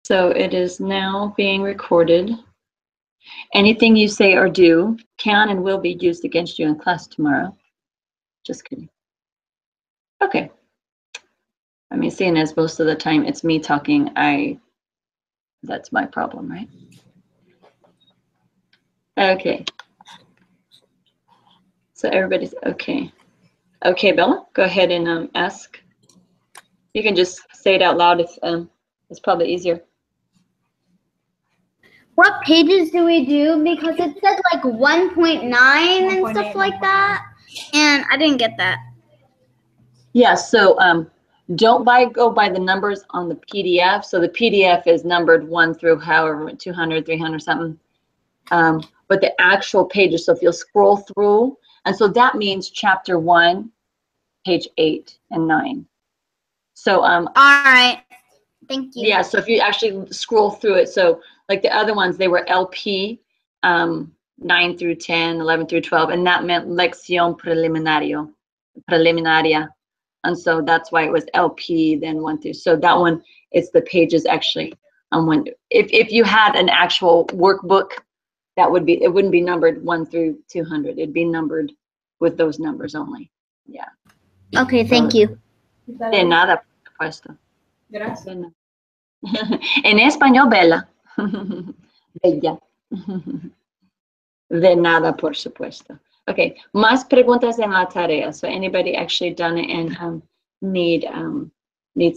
So it is now being recorded. Anything you say or do can and will be used against you in class tomorrow. Just kidding. Okay. I mean, seeing as most of the time it's me talking, that's my problem, right? Okay. So everybody's okay. Okay, Bella, go ahead and ask. You can just say it out loud if it's probably easier. What pages do we do? Because it said like 1.9 and stuff like that, and I didn't get that. Yeah, so don't go by the numbers on the PDF. So the PDF is numbered 1 through however 200, 300 something. But the actual pages, so if you'll scroll through, and so that means chapter 1, page 8 and 9. So all right, thank you. Yeah, so if you actually scroll through it, so like the other ones, they were LP 9 through 10, 11 through 12, and that meant lección preliminaria. And so that's why it was LP, then 1 through. So that one, it's the pages actually. If you had an actual workbook, it wouldn't be numbered 1 through 200. It'd be numbered with those numbers only. Yeah. Okay, thank you. De nada, por supuesto. Gracias. En español, Bella. Bella. De nada, por supuesto. Okay, más preguntas en la tarea. So anybody actually done it and need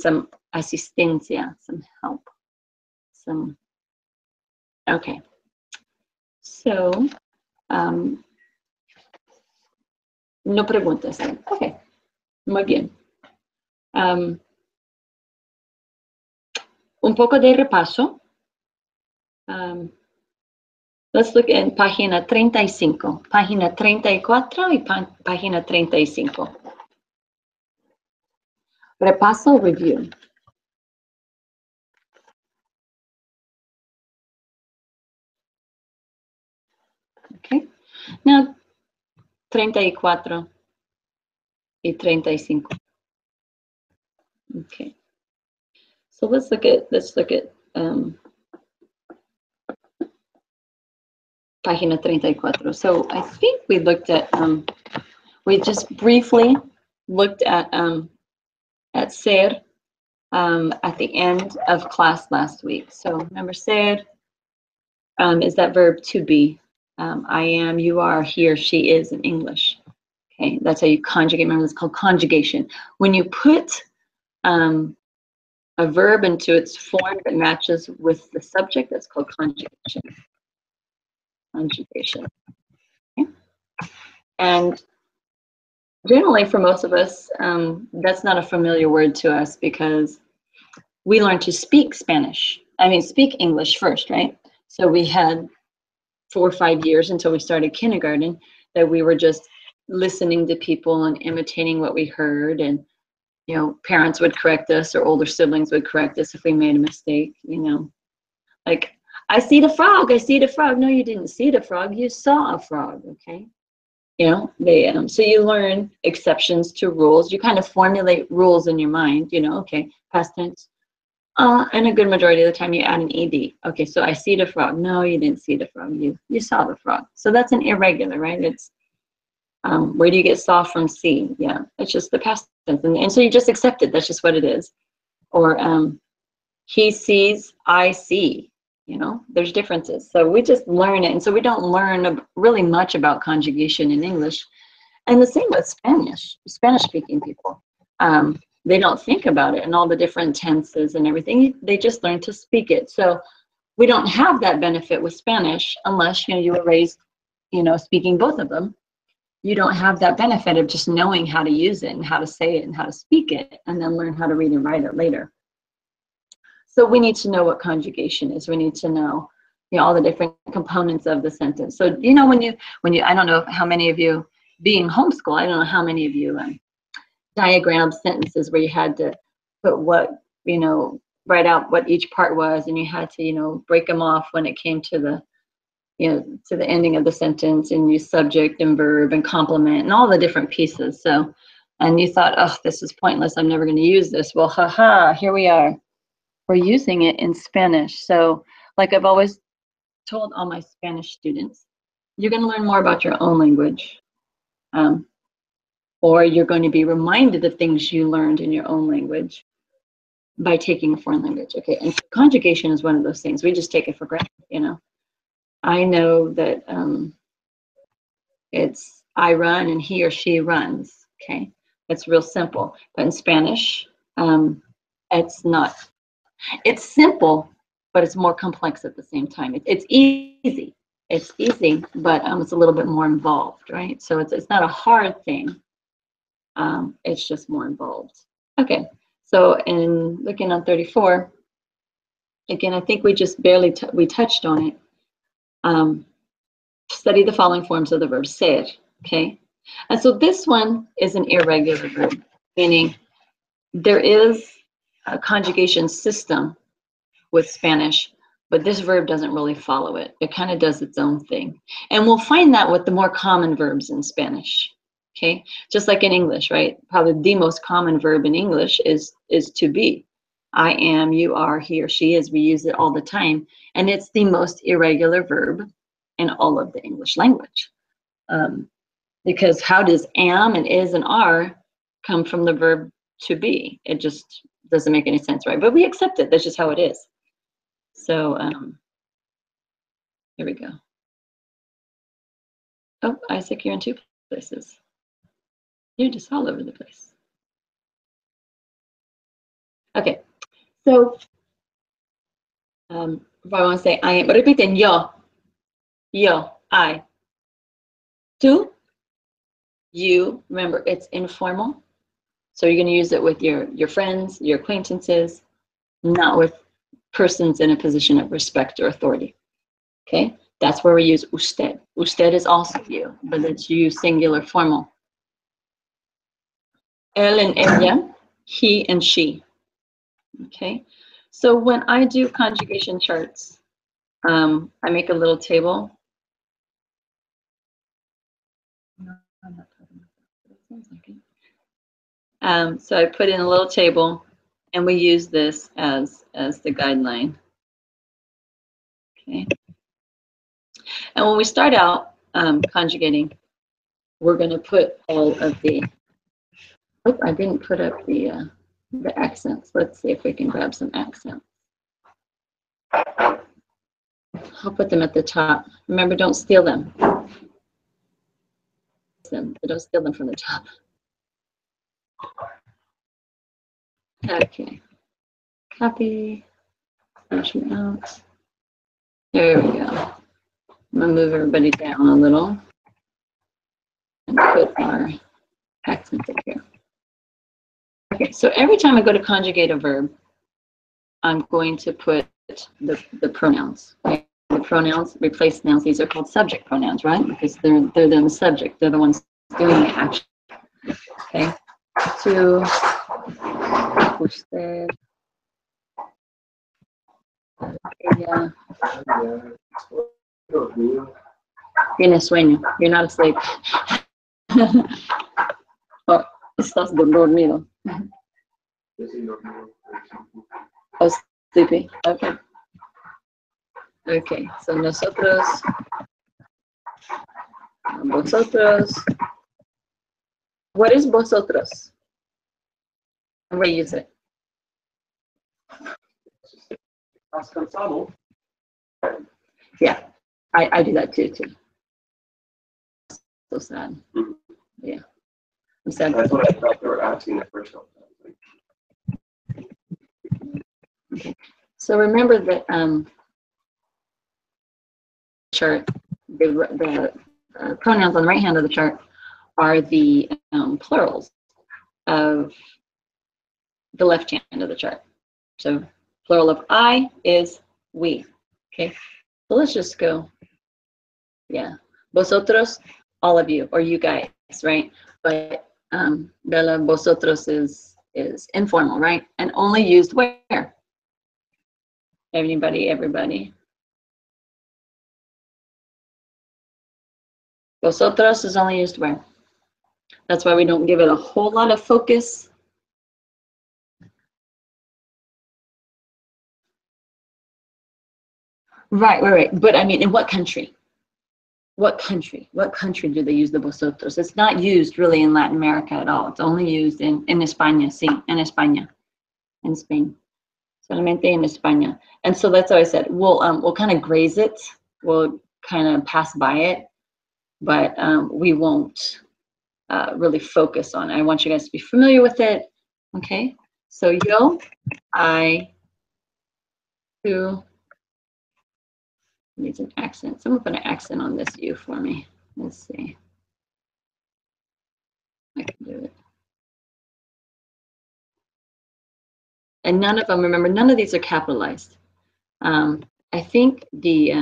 some asistencia, some help, okay. So, no preguntas. Okay, muy bien. Un poco de repaso. Let's look at página 35, página 34 y página 35. Repaso, review. Okay. Now, 34 y 35. Okay. So let's look at página 34. So I think we looked at we just briefly looked at ser at the end of class last week. So remember, ser is that verb to be. I am, you are, he or she is in English. Okay, that's how you conjugate. Remember, it's called conjugation. When you put a verb into its form that matches with the subject, that's called conjugation. Conjugation. Okay. And generally, for most of us, that's not a familiar word to us because we learned to speak speak English first, right? So we had 4 or 5 years until we started kindergarten that we were just listening to people and imitating what we heard, and parents would correct us or older siblings would correct us if we made a mistake, like, I see the frog, I see the frog. No, you didn't see the frog, you saw a frog. Okay. So you learn exceptions to rules. You kind of formulate rules in your mind, okay, past tense. And a good majority of the time you add an ed. Okay, so I see the frog. No, you didn't see the frog. You saw the frog. So that's an irregular, right? It's where do you get saw from see? Yeah, it's just the past tense. And so you just accept it. That's just what it is. Or he sees, I see. There's differences. So we just learn it. And so we don't learn really much about conjugation in English. And the same with Spanish-speaking people. They don't think about it and all the different tenses and everything. They just learn to speak it. So we don't have that benefit with Spanish unless you were raised, speaking both of them. You don't have that benefit of just knowing how to use it and how to say it and how to speak it, and then learn how to read and write it later. So we need to know what conjugation is. We need to know, all the different components of the sentence. So when you I don't know how many of you, being homeschooled, I don't know how many of you diagrammed sentences where you had to put what, write out what each part was, and you had to, break them off when it came to the, to the ending of the sentence, and use subject and verb and complement and all the different pieces. So, and you thought, oh, this is pointless, I'm never going to use this. Well, haha, here we are. we're using it in Spanish. So like I've always told all my Spanish students, you're going to learn more about your own language, or you're going to be reminded of things you learned in your own language by taking a foreign language. Okay, and conjugation is one of those things. We just take it for granted, you know. I know that it's I run and he or she runs. Okay, it's real simple. But in Spanish, it's not. It's simple, but it's more complex at the same time. It's easy. It's easy, but it's a little bit more involved, right? So it's not a hard thing. It's just more involved. Okay, so in looking on 34, again, I think we just barely we touched on it. Study the following forms of the verb ser, okay? And so this one is an irregular verb, meaning there is a conjugation system with Spanish, but this verb doesn't really follow it. It kind of does its own thing. And we'll find that with the more common verbs in Spanish, okay? Just like in English, right? Probably the most common verb in English is to be. I am, you are, he or she is. We use it all the time. And it's the most irregular verb in all of the English language. Because how does am and is and are come from the verb to be? It just doesn't make any sense, right? But we accept it. That's just how it is. So here we go. Oh, Isaac, you're in two places. You're just all over the place. Okay, so if I want to say I am, repiten yo, I. Tú, you, remember it's informal. So you're going to use it with your friends, your acquaintances, not with persons in a position of respect or authority. Okay, that's where we use usted. Usted is also you, but it's you singular formal. Él and ella, he and she. Okay, so when I do conjugation charts, I make a little table. No, I'm not talking about that. It sounds like it. So I put in a little table, and we use this as the guideline. Okay, and when we start out conjugating, we're going to put all of the. Oh, I didn't put up the accents. Let's see if we can grab some accents. I'll put them at the top. Remember, don't steal them. Don't steal them from the top. Okay. Copy. Motion out. There we go. I'm going to move everybody down a little and put our accents up here. Okay, so every time I go to conjugate a verb, I'm going to put the pronouns. Okay? The pronouns replace nouns. These are called subject pronouns, right? Because they're the subject. They're the ones doing the action. Okay. To usted, ella. Tienes sueño. You're not asleep. Oh, estás dormido. Oh, sleepy. Okay. Okay. So nosotros, vosotros. What is vosotros? I'm going to use it. Yeah, I do that too. So sad. Yeah. I'm sad. That's what I thought they were asking at first. Okay. So remember that chart, the pronouns on the right hand of the chart are the plurals of the left hand of the chart. So plural of I is we. Okay. So let's just go. Yeah. Vosotros, all of you, or you guys, right? But Bella, vosotros is informal, right? And only used where? Anybody, everybody. Vosotros is only used where? That's why we don't give it a whole lot of focus. Right. But I mean, in what country? What country? What country do they use the vosotros? It's not used really in Latin America at all. It's only used in España, sí, en España, in Spain. Solamente en España. And so that's how I said, we'll kind of graze it. We'll kind of pass by it, but we won't really focus on it. I want you guys to be familiar with it. Okay, so yo, I, tú, needs an accent. Someone put an accent on this you for me. Let's see. I can do it. And none of them, remember, none of these are capitalized. I think they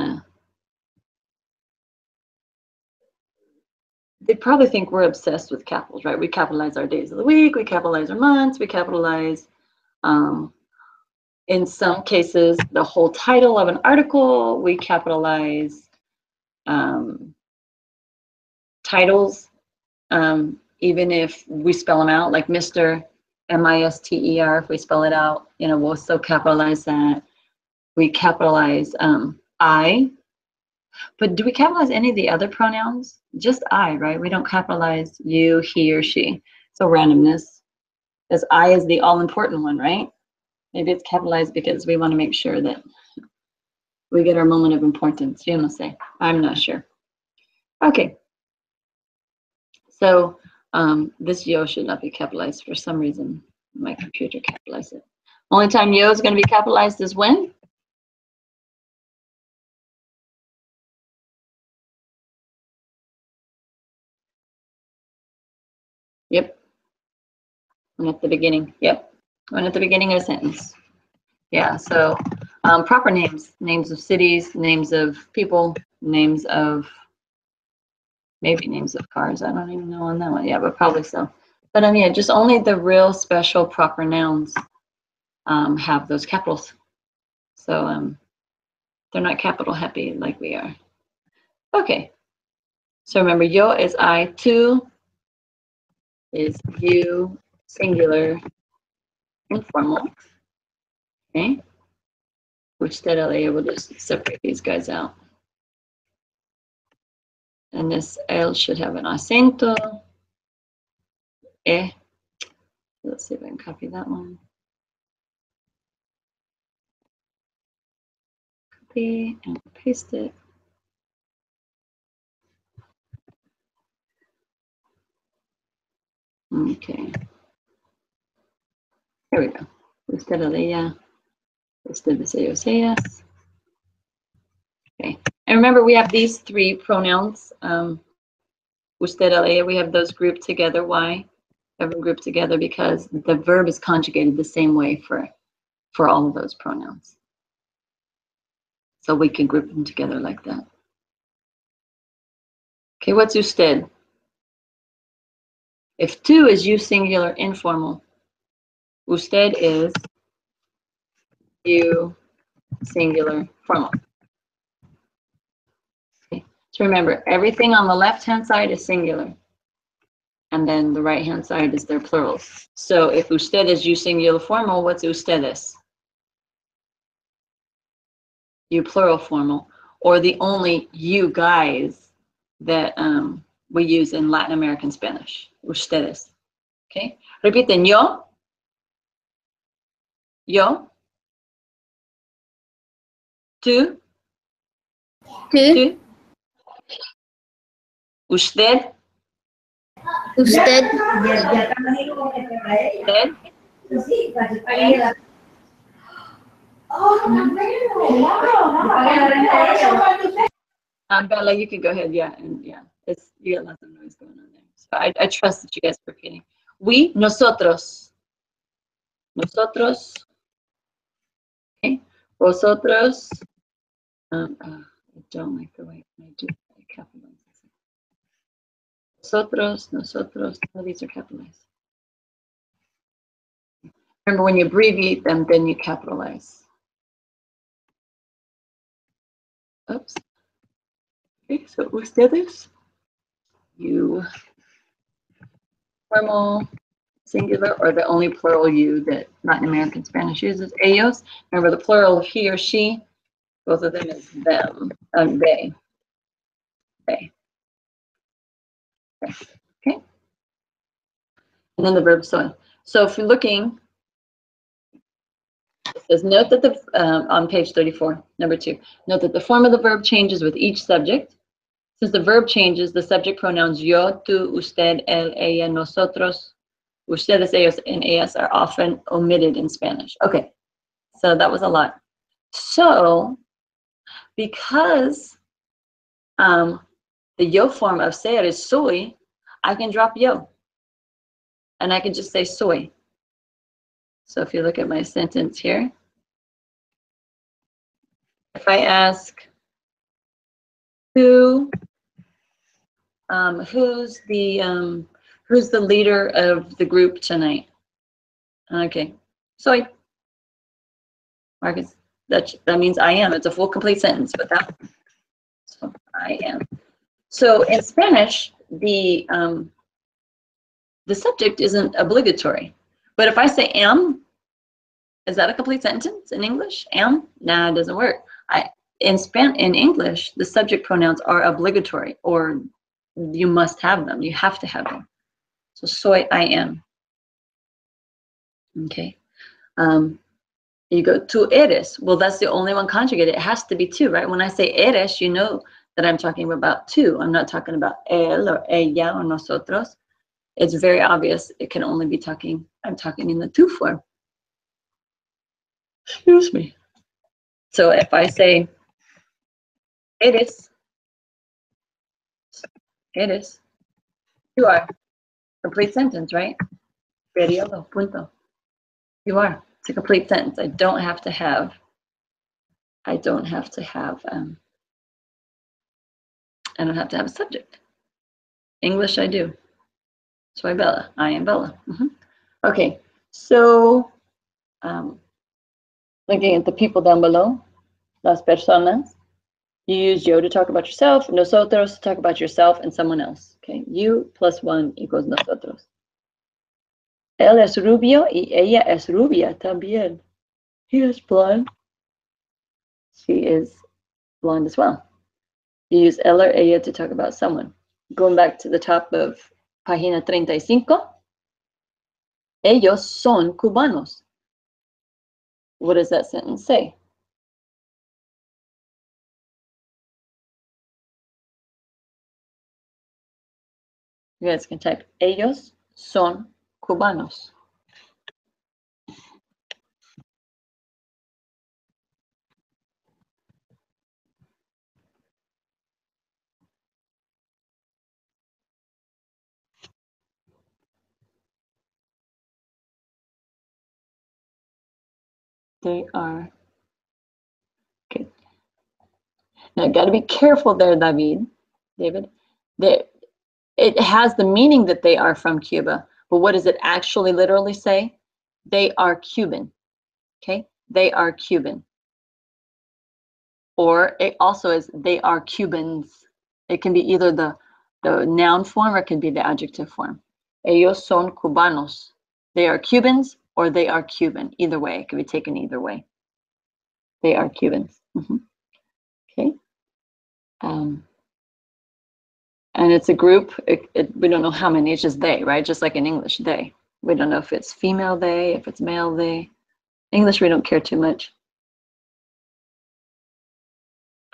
probably think we're obsessed with capitals, right? We capitalize our days of the week, we capitalize our months, we capitalize, in some cases, the whole title of an article, we capitalize titles, even if we spell them out, like Mr. M-I-S-T-E-R, if we spell it out, you know, we'll still capitalize that. We capitalize I, but do we capitalize any of the other pronouns? Just I, right? We don't capitalize you, he, or she. So randomness, because I is the all-important one, right? Maybe it's capitalized because we want to make sure that we get our moment of importance. You know, say, I'm not sure. Okay. So this yo should not be capitalized for some reason. My computer capitalized it. Only time yo is going to be capitalized is when? Yep. When at the beginning. Yep. When at the beginning of a sentence. Yeah. So proper names, names of cities, names of people, names of maybe names of cars. I don't even know on that one. Yeah, but probably so. But yeah, just only the real special proper nouns have those capitals. So they're not capital happy like we are. Okay. So remember, yo is I, tú is you, singular, informal. Okay. Usted, we'll just separate these guys out. And this L should have an acento. Let's see if I can copy that one. Copy and paste it. Okay. Here we go. Usted, ella. Usted, ellos, ellas. Okay. And remember, we have these three pronouns. Usted, ella, we have those grouped together. Why? Have them grouped together because the verb is conjugated the same way for all of those pronouns. So we can group them together like that. Okay, what's usted? If tú is you singular informal, usted is you singular formal. Okay. So remember, everything on the left-hand side is singular. And then the right-hand side is their plurals. So if usted is you singular formal, what's ustedes? You plural formal, or the only you guys that we use in Latin American Spanish, ustedes. Okay, repiten, yo, tú, usted, Usted. Bella, you can go ahead, yeah, and yeah, you got lots of noise going on there. So I trust that you guys are repeating. We, nosotros, okay, vosotros. I don't like the way I do capitalize. Nosotros, all these are capitalized. Remember, when you abbreviate them, then you capitalize. Oops. Okay, so ustedes, you, formal, singular, or the only plural you that Latin American Spanish uses, ellos. Remember, the plural of he or she Both of them is them. They. They. Okay. And then the verb soy. So if you're looking, it says, note that the, on page 34, number 2, note that the form of the verb changes with each subject. Since the verb changes, the subject pronouns yo, tú, usted, él, ella, nosotros, ustedes, ellos, and ellas are often omitted in Spanish. Okay, so that was a lot. So, because the yo form of ser is soy, I can drop yo. And I can just say soy. So if you look at my sentence here, if I ask, who's the leader of the group tonight? Okay, soy. Marcus, that means I am. It's a full complete sentence, but that, so I am. So in Spanish, the subject isn't obligatory. But if I say am, is that a complete sentence in English? Am? Nah, it doesn't work. In English, the subject pronouns are obligatory, or you must have them. You have to have them. So soy, I am. Okay. You go tú eres. Well, that's the only one conjugated. It has to be two, right? When I say eres, you know that I'm talking about two. I'm not talking about él or ella or nosotros. It's very obvious. It can only be talking. I'm talking in the tú form. Excuse me. So if I say eres, eres, you are. Complete sentence, right? Periodo, punto. You are. It's a complete sentence. I don't have to have I don't have to have a subject. English, I do. Soy Bella. I am Bella. Okay, so looking at the people down below, las personas, you use yo to talk about yourself, nosotros to talk about yourself and someone else. Okay, you plus one equals nosotros. Él es rubio y ella es rubia también. He is blonde. She is blonde as well. You use él or ella to talk about someone. Going back to the top of página 35. Ellos son cubanos. What does that sentence say? You guys can type, ellos son cubanos. They are. Okay. Now, got to be careful there, David. It has the meaning that they are from Cuba, but what does it actually literally say? They are Cuban. Okay, they are Cuban. Or it also is they are Cubans. It can be either the noun form or it can be the adjective form. Ellos son cubanos. They are Cubans or they are Cuban. Either way, it can be taken either way. They are Cubans. Okay. And it's a group. We don't know how many. It's just they, right? Just like in English, they. We don't know if it's female they, if it's male they. English, we don't care too much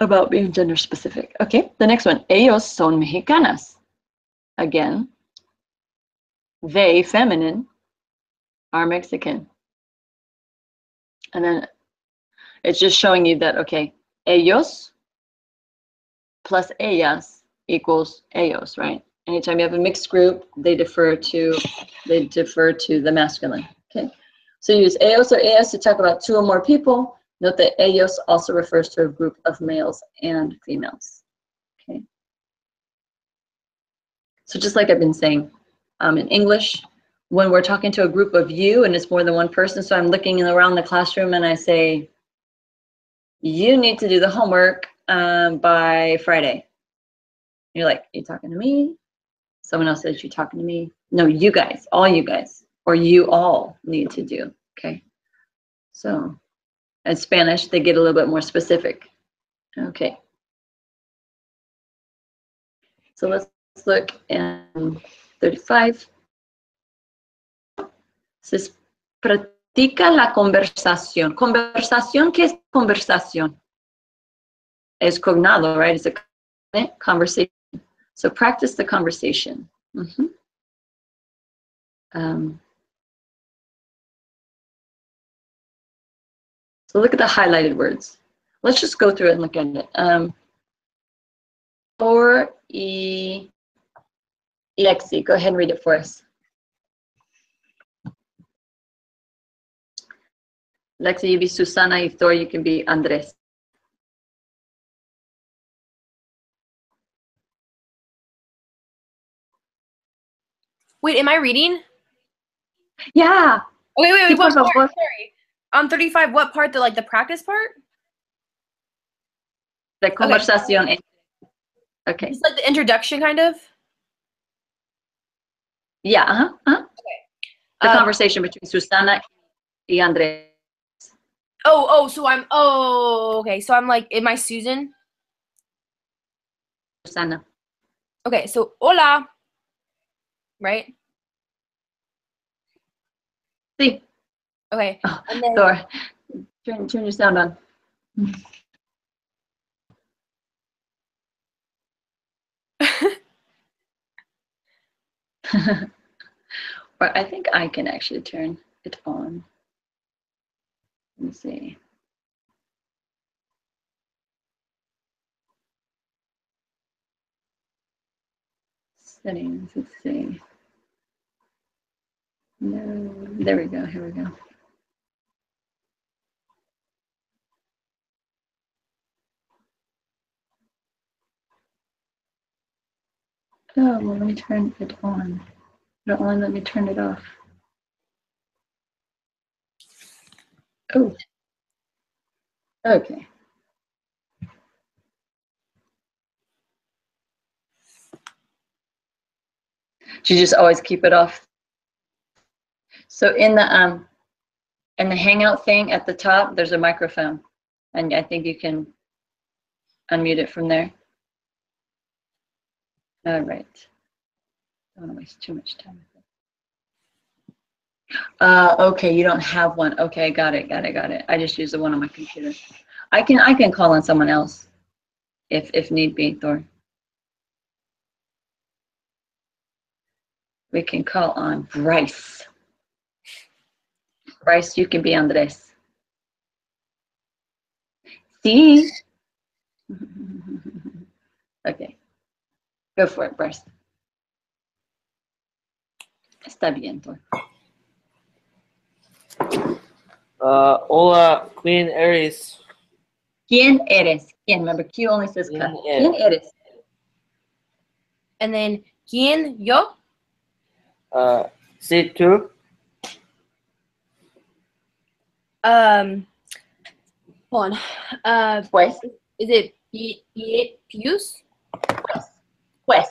about being gender specific. Okay, the next one. Ellos son mexicanas. Again, they, feminine, are Mexican. And then it's just showing you that, okay, ellos plus ellas equals ellos, right? Anytime you have a mixed group, they defer to the masculine. Okay, so you use ellos or ellas to talk about two or more people. Note that ellos also refers to a group of males and females. Okay, so just like I've been saying, in English, when we're talking to a group of you and it's more than one person, so I'm looking around the classroom and I say, you need to do the homework by Friday. You're like, you talking to me? Someone else says, you talking to me? No, you guys, all you guys, or you all need to do, okay? So in Spanish, they get a little bit more specific. Okay. So let's look at 35. Says, practica la conversación. Conversación, ¿qué es conversación? Es cognado, right? It's a conversation. So practice the conversation. So look at the highlighted words. Let's just go through it and look at it. Thor y Lexi, go ahead and read it for us. Lexi, you be Susana, y Thor, you can be Andres. Wait, am I reading? Yeah. Okay, wait, Sí, what por part? favor. Sorry. 35, what part? The practice part? The conversación. Okay. It's like the introduction, kind of? Yeah, The Okay. conversation between Susana y Andres. Okay, so I'm like, am I Susan? Susana. Okay, so hola, right? Sí. Okay, Oh, and then, Thor, turn your sound on. Or I think I can actually turn it on. Let me see. Settings, let's see. No, there we go, here we go. Oh, well, let me turn it on. Don't want to let me turn it off. Oh. Okay. You just always keep it off. So in the Hangout thing at the top, there's a microphone, and I think you can unmute it from there. All right. Don't want to waste too much time with it. Okay, you don't have one. Okay, got it. I just use the one on my computer. I can call on someone else if need be, Thor. We can call on Bryce. Bryce, you can be Andres. See? Okay. Go for it, Bryce. Está bien, Thor. Hola, ¿quién eres? ¿Quién eres? ¿Quién? Remember, Q only says K. ¿Quién eres? and then, ¿quién yo? ¿Sí tú? Hold on. Pues. Is it Pius? Pues.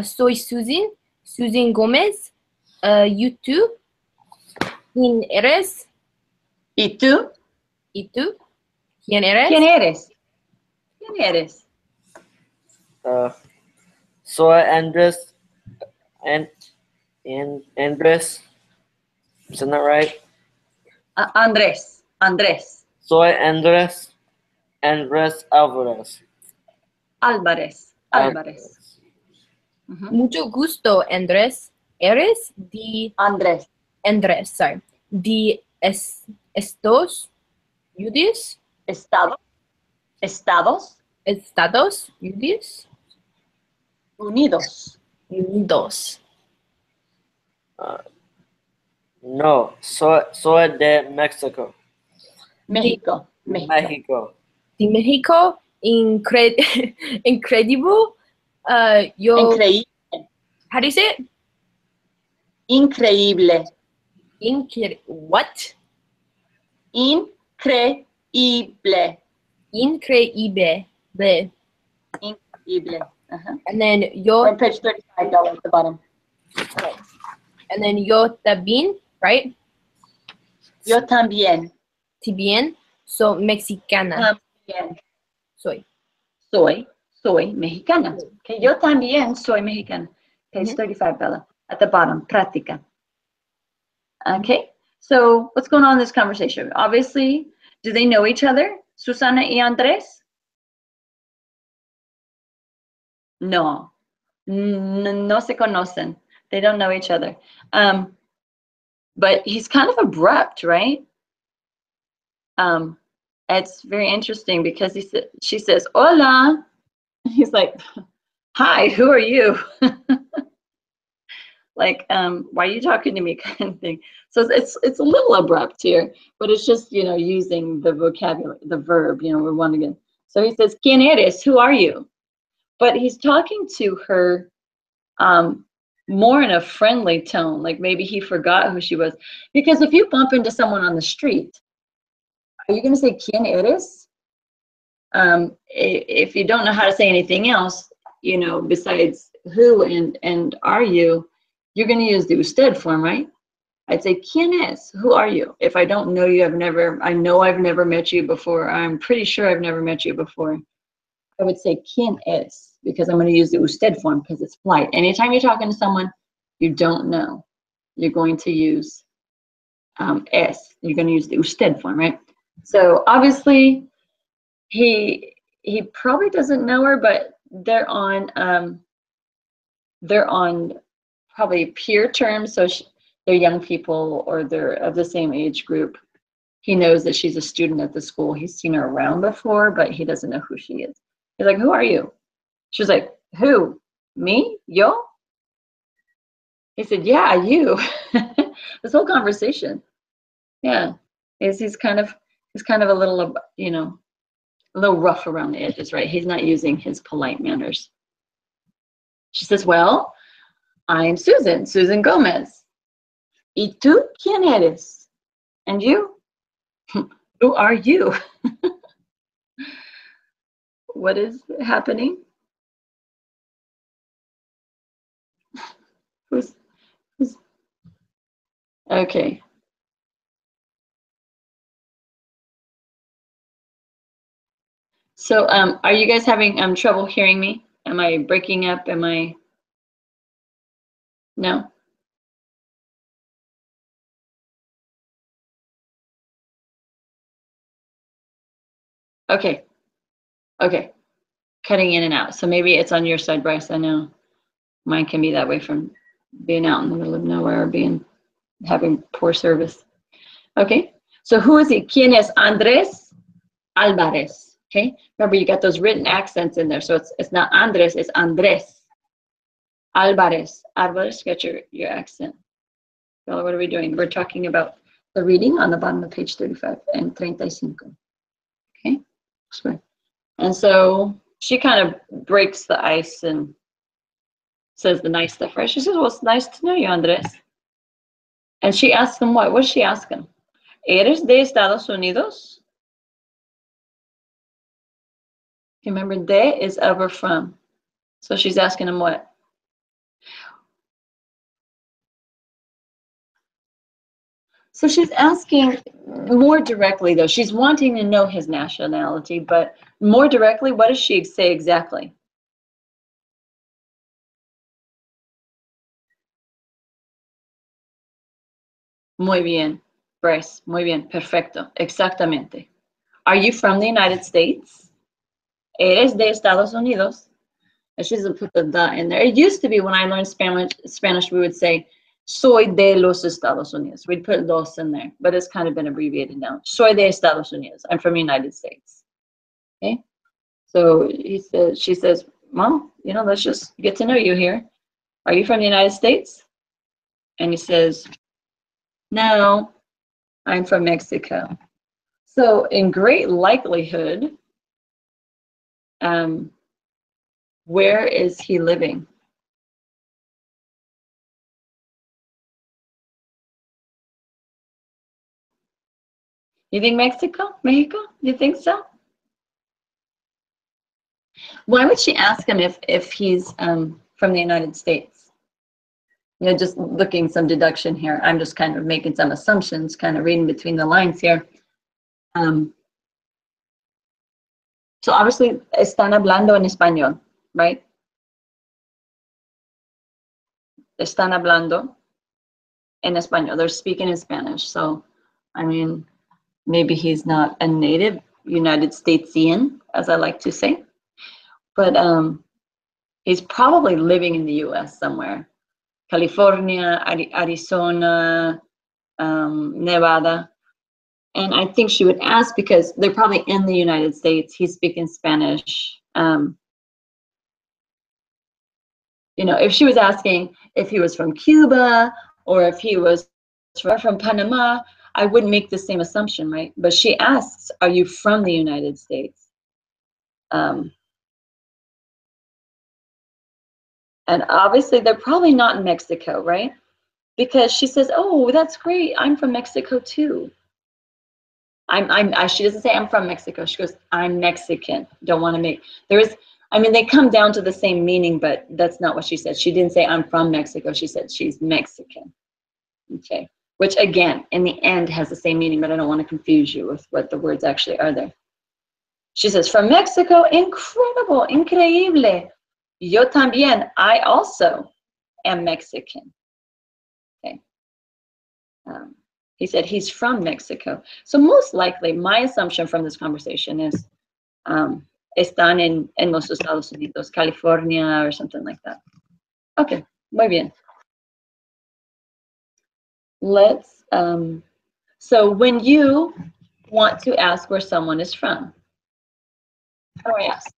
Soy Susan Gomez. You too? ¿Quién eres? ¿Y tú? ¿Y tú? ¿Quién eres? ¿Quién eres? ¿Quién eres? Soy Andres. Andres. Isn't that right? Andrés. Andrés. Soy Andres. Andres Alvarez. Álvarez. Álvarez. Mucho gusto, Andrés. ¿Eres de Andrés. Andrés, sorry. De Estados Unidos? Estados. Estados Unidos? Unidos. Unidos. No, soy de Mexico. México. Mexico. De México? Incredible. Increíble. How do you say it? Increíble. What? Increíble. Increíble. Increíble. And then We're on page 35 down at the bottom. Okay. And then yo también, right? Yo también. También. So mexicana. También. Soy. Soy mexicana. Okay, yo también soy mexicana. Page 35, Bella, at the bottom, práctica. Okay, so what's going on in this conversation? Obviously, do they know each other, Susana y Andrés? No, no se conocen. They don't know each other. But he's kind of abrupt, right? It's very interesting because she says, hola. He's like, hi, who are you? Like, why are you talking to me, kind of thing. So it's a little abrupt here, but it's just, you know, using the vocabulary, the verb, you know, we're one again. So he says, ¿Quién eres? Who are you? But he's talking to her more in a friendly tone, like maybe he forgot who she was. Because if you bump into someone on the street, are you going to say, ¿Quién eres? If you don't know how to say anything else, you know, besides who and are you, you're going to use the usted form, right? I'd say, ¿Quién es? Who are you? If I don't know you, I know I've never met you before. I'm pretty sure I've never met you before. I would say, ¿Quién es? Because I'm going to use the usted form because it's polite. Anytime you're talking to someone you don't know, you're going to use es. You're going to use the usted form, right? So obviously, he probably doesn't know her, but they're on probably peer terms. So they're young people or they're of the same age group. He knows that she's a student at the school. He's seen her around before, but he doesn't know who she is. He's like, who are you? She was like, who? Me? Yo? He said, yeah, you. This whole conversation. Yeah. He's kind of a little, you know, a little rough around the edges, right? He's not using his polite manners. She says, well, I'm Susan Gomez. ¿Y tú quién eres? And you? Who are you? What is happening? Who's okay. So are you guys having trouble hearing me? Am I breaking up? Am I? No? Okay. Okay. Cutting in and out. So maybe it's on your side, Bryce. I know mine can be that way from being out in the middle of nowhere or having poor service. Okay. So who is he? ¿Quién es Andrés Álvarez? Okay. Remember, you got those written accents in there. So it's not Andrés, it's Andrés Álvarez. Álvarez, get your accent. Well, what are we doing? We're talking about the reading on the bottom of page 35 and 35. Okay. And so she kind of breaks the ice and says the nice stuff, right? She says, well, it's nice to know you, Andrés. And she asks him what? What does she ask him? ¿Eres de Estados Unidos? Remember, de is of or from. So she's asking him what? So she's asking more directly, though. She's wanting to know his nationality, but more directly, what does she say exactly? Muy bien, Bryce. Muy bien. Perfecto. Exactamente. Are you from the United States? ¿Eres de Estados Unidos? And she doesn't put the in there. It used to be when I learned Spanish, we would say, soy de los Estados Unidos. We'd put los in there, but it's kind of been abbreviated now. Soy de Estados Unidos. I'm from the United States. Okay? So she says, well, you know, let's just get to know you here. Are you from the United States? And he says, no, I'm from Mexico. So in great likelihood, where is he living? You think Mexico? You think so? Why would she ask him if he's from the United States? You know, just looking some deduction here. I'm just kind of making some assumptions, kind of reading between the lines here. So obviously, están hablando en español, right? Están hablando en español. They're speaking in Spanish. So, I mean, maybe he's not a native United Statesian, as I like to say, but he's probably living in the U.S. somewhere. California, Arizona, Nevada. And I think she would ask because they're probably in the United States. He's speaking Spanish. You know, if she was asking if he was from Cuba or if he was from Panama, I wouldn't make the same assumption, right? But she asks, are you from the United States? And obviously, they're probably not in Mexico, right? Because she says, oh, that's great. I'm from Mexico, too. She doesn't say I'm from Mexico. She goes, I'm Mexican. Don't want to make, I mean, they come down to the same meaning, but that's not what she said. She didn't say I'm from Mexico. She said she's Mexican. Okay. Which again, in the end has the same meaning, but I don't want to confuse you with what the words actually are there. She says, from Mexico, incredible, increíble. Yo también, I also am Mexican. Okay. He said he's from Mexico. So most likely, my assumption from this conversation is están en los Estados Unidos, California, or something like that. Okay, muy bien. Let's, so when you want to ask where someone is from, how do I ask?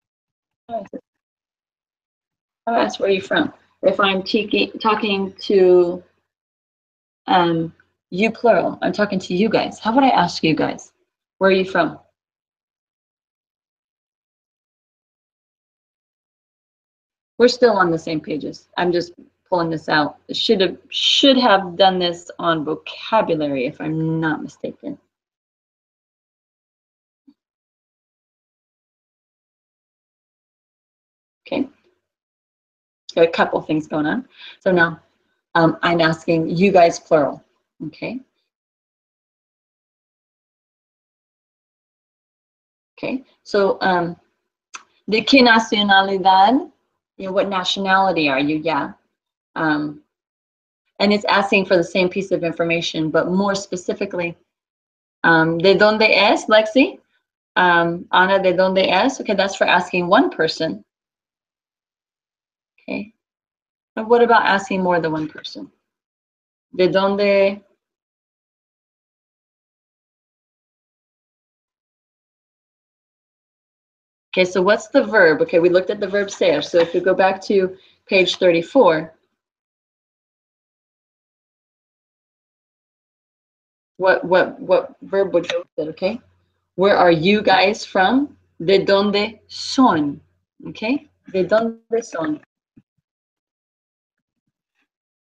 How do I ask where you're from? If I'm talking to you plural, I'm talking to you guys. How would I ask you guys? Where are you from? We're still on the same pages. I'm just pulling this out. Should have done this on vocabulary, if I'm not mistaken. Okay. Got a couple things going on. So now I'm asking you guys plural. Okay. Okay. So de qué nacionalidad? You know, what nationality are you? Yeah. And it's asking for the same piece of information, but more specifically, ¿de dónde es, Lexi? Ana, ¿de dónde es? Okay, that's for asking one person. Okay. But what about asking more than one person? ¿De dónde? Okay, so what's the verb? Okay, we looked at the verb ser. So if you go back to page 34, what verb would go with it, okay? Where are you guys from? ¿De dónde son? Okay, ¿de dónde son?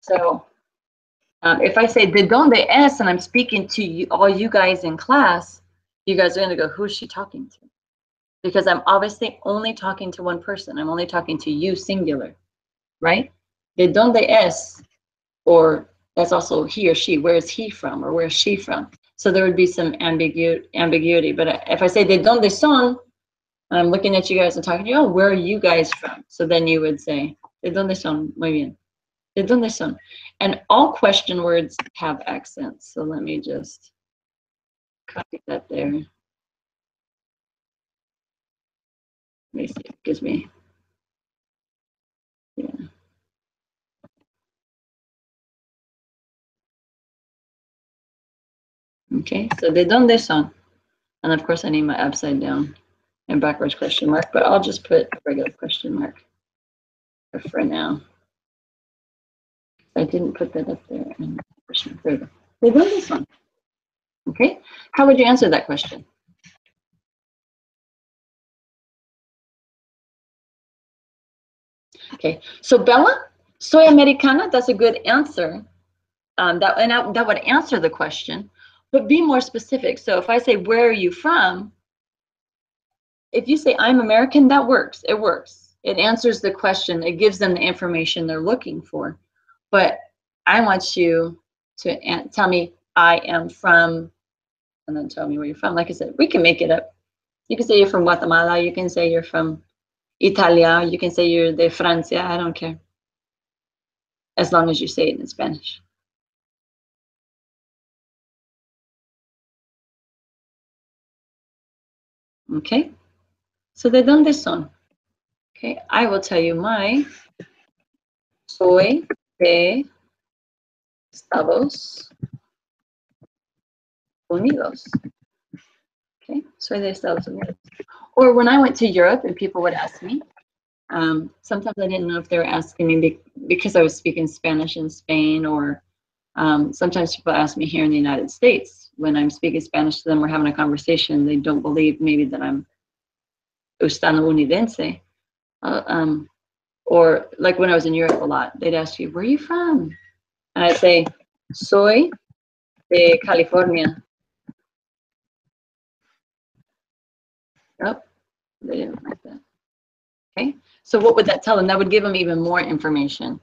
So if I say ¿de dónde es? And I'm speaking to you, all you guys in class, you guys are gonna go, who's she talking to? Because I'm obviously only talking to one person. I'm only talking to you singular, right? ¿De dónde es? Or that's also he or she. Where is he from? Or where is she from? So there would be some ambiguity. But if I say ¿de dónde son? I'm looking at you guys and talking to you, oh, where are you guys from? So then you would say, ¿de dónde son? Muy bien. ¿De dónde son? And all question words have accents. So let me just copy that there. Let me see, it gives me, yeah. Okay, so ¿de dónde son? And of course I need my upside down and backwards question mark, but I'll just put a regular question mark for now. I didn't put that up there. And there we go. ¿De dónde son? Okay, how would you answer that question? Okay, so Bella, soy americana, that's a good answer. That would answer the question, but be more specific. So if I say, where are you from? If you say, I'm American, that works. It works. It answers the question. It gives them the information they're looking for. But I want you to tell me, I am from, and then tell me where you're from. Like I said, we can make it up. You can say you're from Guatemala. You can say you're from Italia. You can say you're de Francia. I don't care. As long as you say it in Spanish. Okay? So, ¿de dónde son? Okay, I will tell you my. Soy de Estados Unidos. Okay, soy de Estados Unidos. Or when I went to Europe and people would ask me, sometimes I didn't know if they were asking me because I was speaking Spanish in Spain, or sometimes people ask me here in the United States when I'm speaking Spanish to them, we're having a conversation, they don't believe maybe that I'm estadounidense. Or like when I was in Europe a lot, they'd ask you, where are you from? And I'd say, soy de California. Oh, they didn't like that. Okay, so what would that tell them? That would give them even more information.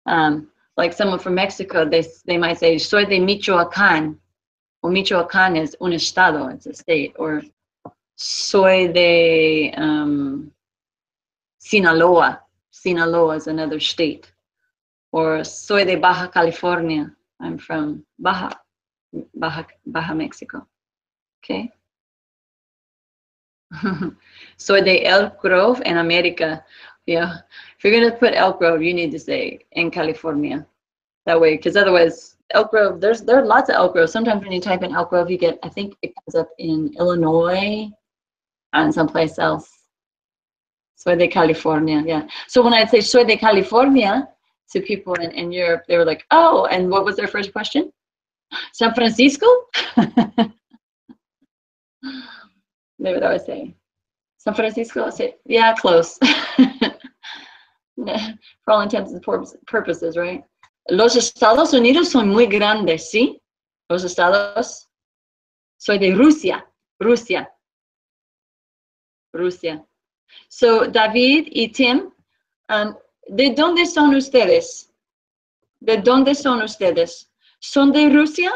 Like someone from Mexico, they might say, soy de Michoacán. Well, Michoacán is un estado, it's a state. Or soy de Sinaloa. Sinaloa is another state. Or soy de Baja California. I'm from Baja Mexico. Okay. Soy de Elk Grove in America. Yeah. If you're going to put Elk Grove, you need to say in California. That way, because otherwise, Elk Grove, there are lots of Elk Grove. Sometimes when you type in Elk Grove, you get, I think it comes up in Illinois and someplace else. Soy de California, yeah. So when I'd say soy de California to people in Europe, they were like, oh, and what was their first question? San Francisco? They would always say, San Francisco? I say, yeah, close. For all intents and purposes, right? Los Estados Unidos son muy grandes, ¿sí? Los Estados. Soy de Rusia. Rusia. So, David y Tim, ¿de dónde son ustedes? ¿De dónde son ustedes? ¿Son de Rusia?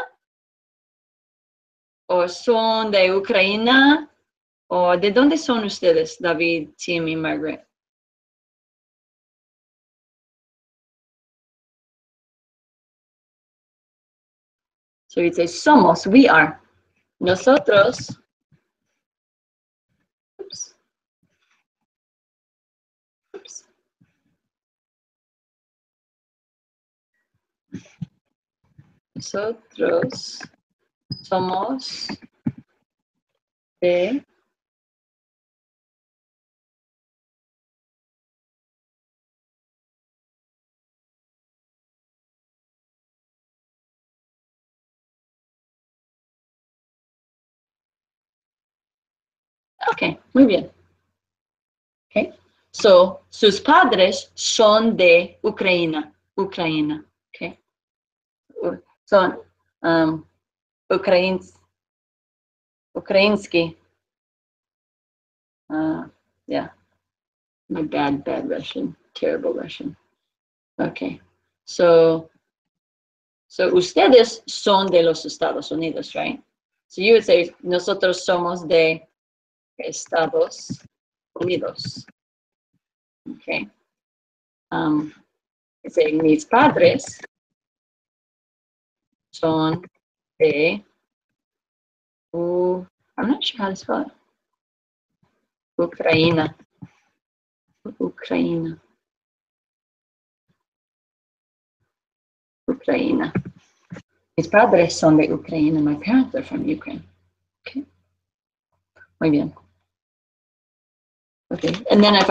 ¿O son de Ucrania? ¿O de dónde son ustedes, David, Tim y Margaret? So you'd say, somos, we are. Nosotros. Oops. Oops. Nosotros somos de Okay, muy bien. Okay, so sus padres son de Ucrania. Okay, son Ukrainsky. Yeah, my bad Russian, terrible Russian. Okay, so ustedes son de los Estados Unidos, right? So you would say nosotros somos de Estados Unidos. Okay. Say mis padres son de I'm not sure how to spell it. Ucraina. Mis padres son de Ucraina. My parents are from Ukraine. Okay. Muy bien. Okay. And then if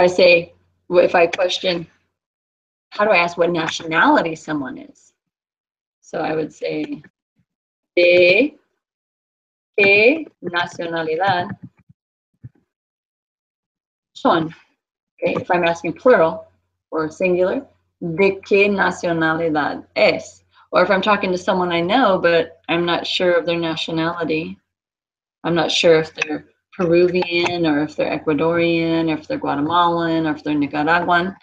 I question, how do I ask what nationality someone is? So I would say, ¿de qué nacionalidad son? Okay. If I'm asking plural or singular, ¿de qué nacionalidad es? Or if I'm talking to someone I know, but I'm not sure of their nationality, I'm not sure if they're Peruvian or if they're Ecuadorian or if they're Guatemalan or if they're Nicaraguan.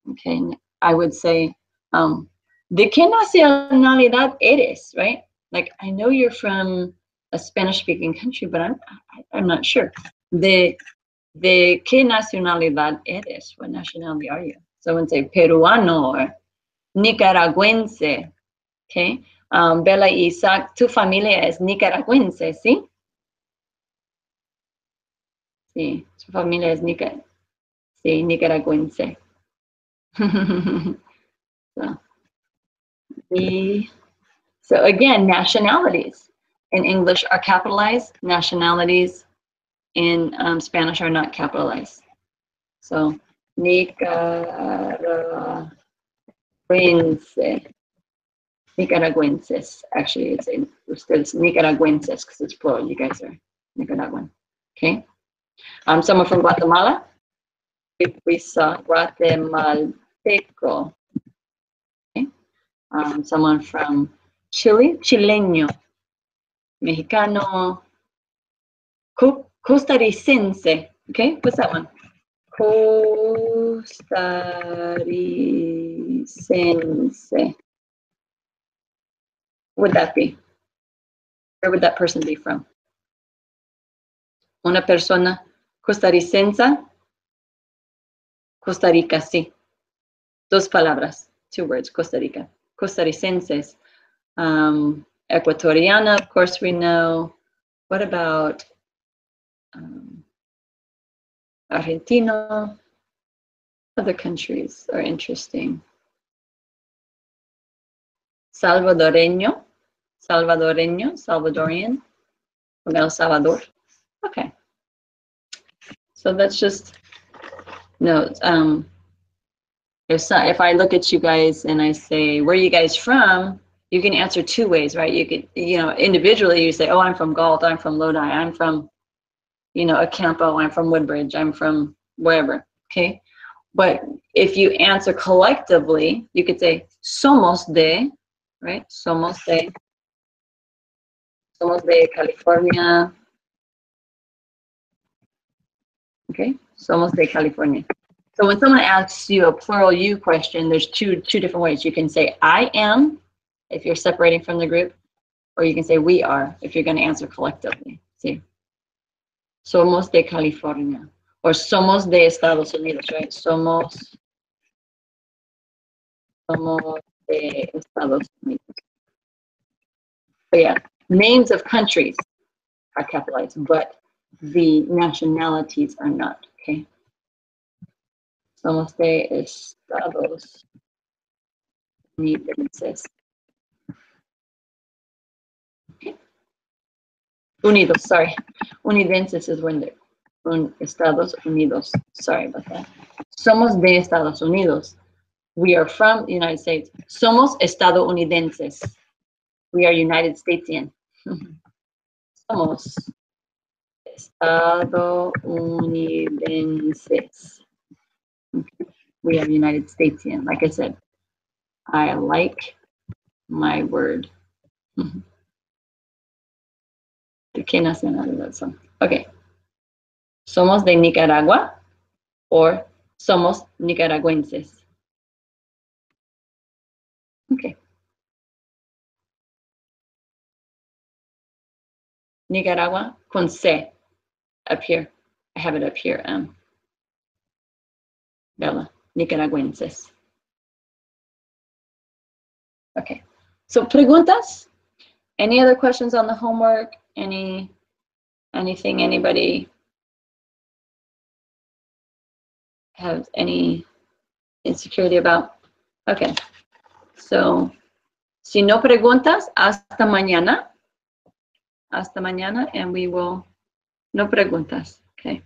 Okay, I would say, ¿de qué nacionalidad eres? Right? Like, I know you're from a Spanish-speaking country, but I'm not sure. De qué nacionalidad eres? What nationality are you? So when say peruano or nicaragüense, okay? Bella y Isaac, tu familia es nicaragüense, ¿sí? Sí, su familia es nicaragüense. So again, nationalities in English are capitalized. Nationalities in Spanish are not capitalized. So Nicaraguenses. Actually, it's Nicaraguenses because it's plural. You guys are Nicaraguan. Okay. Someone from Guatemala. We saw Guatemalteco. Okay. Someone from Chile, Chileño. Mexicano. Costarricense. Okay, what's that one? Costarricense. What would that be? Where would that person be from? Una persona costarricense. Costa Rica, sí. Dos palabras, 2 words, Costa Rica. Costarricenses. Ecuatoriana, of course we know. What about Argentino? Other countries are interesting. Salvadorian, Salvadorian, from El Salvador. Okay. So that's just notes. If I look at you guys and I say, where are you guys from? You can answer 2 ways, right? You could, individually you say, oh, I'm from Galt, I'm from Lodi, I'm from, Acampo, I'm from Woodbridge, I'm from wherever, okay? But if you answer collectively, you could say, somos de, right? Somos de California. Okay, somos de California. So when someone asks you a plural you question, there's two different ways. You can say I am, if you're separating from the group, or you can say we are, if you're going to answer collectively. See, somos de California, or somos de Estados Unidos, right? Somos de Estados Unidos. But yeah, names of countries are capitalized, but the nationalities are not, okay? Somos de Estados Unidos. Okay. Unidos, sorry. Unidenses is when they're Estados Unidos. Sorry about that. Somos de Estados Unidos. We are from the United States. Somos estadounidenses. We are United Statesian. Somos estadounidenses. We are United Statesian. Like I said, I like my word. ¿De qué nacionalidad son? Okay. Somos de Nicaragua or somos nicaragüenses. Okay. Nicaragua con C up here. I have it up here. Bella, nicaragüenses. Okay. So preguntas? Any other questions on the homework? Anything anybody has any insecurity about? Okay. So, si no preguntas, hasta mañana. Hasta mañana, and we will, no preguntas, okay?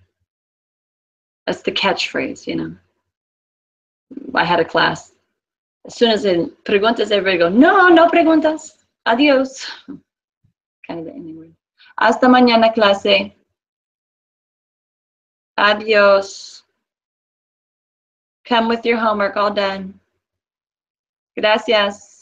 That's the catchphrase, I had a class. As soon as in preguntas, everybody go, no preguntas. Adios. Kind of the ending word. Hasta mañana, clase. Adios. Come with your homework all done. Gracias.